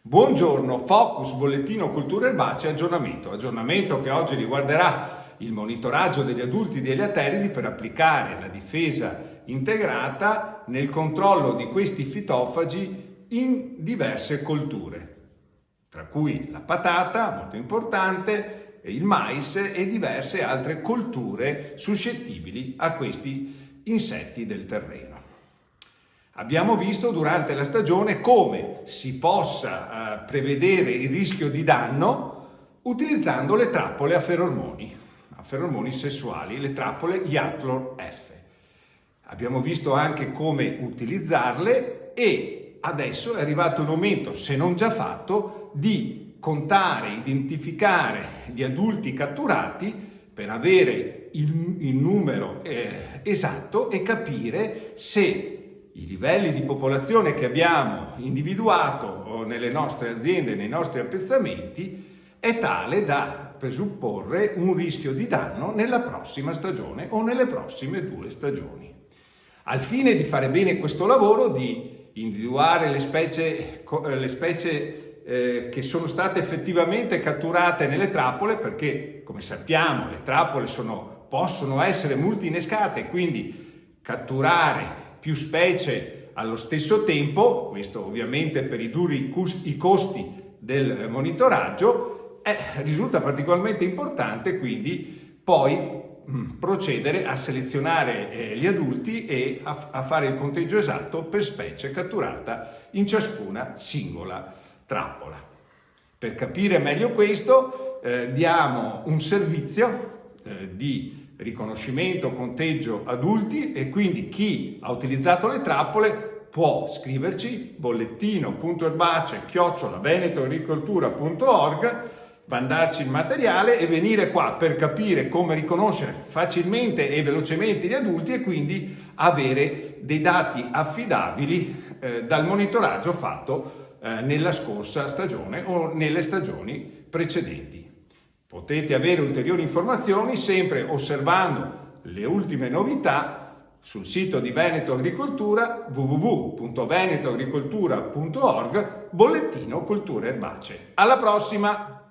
Buongiorno, Focus, bollettino cultura erbacea, aggiornamento che oggi riguarderà il monitoraggio degli adulti e degli ateridi per applicare la difesa integrata nel controllo di questi fitofagi in diverse colture, tra cui la patata, molto importante, il mais e diverse altre colture suscettibili a questi insetti del terreno. Abbiamo visto durante la stagione come si possa prevedere il rischio di danno utilizzando le trappole a feromoni sessuali, le trappole Yathlor F. Abbiamo visto anche come utilizzarle e adesso è arrivato il momento, se non già fatto, di contare, identificare gli adulti catturati per avere il numero esatto e capire se i livelli di popolazione che abbiamo individuato nelle nostre aziende, nei nostri appezzamenti, è tale da presupporre un rischio di danno nella prossima stagione o nelle prossime 2 stagioni. Al fine di fare bene questo lavoro, di individuare le specie che sono state effettivamente catturate nelle trappole, perché come sappiamo le trappole possono essere multiinnescate, quindi catturare più specie allo stesso tempo, questo ovviamente per i costi del monitoraggio, risulta particolarmente importante, quindi poi procedere a selezionare gli adulti e a fare il conteggio esatto per specie catturata in ciascuna singola trappola. Per capire meglio questo diamo un servizio di riconoscimento, conteggio adulti, e quindi chi ha utilizzato le trappole può scriverci bollettino.erbacea@venetoagricoltura.org, mandarci il materiale e venire qua per capire come riconoscere facilmente e velocemente gli adulti e quindi avere dei dati affidabili dal monitoraggio fatto nella scorsa stagione o nelle stagioni precedenti. Potete avere ulteriori informazioni sempre osservando le ultime novità sul sito di Veneto Agricoltura, www.venetoagricoltura.org, bollettino culture erbacee. Alla prossima!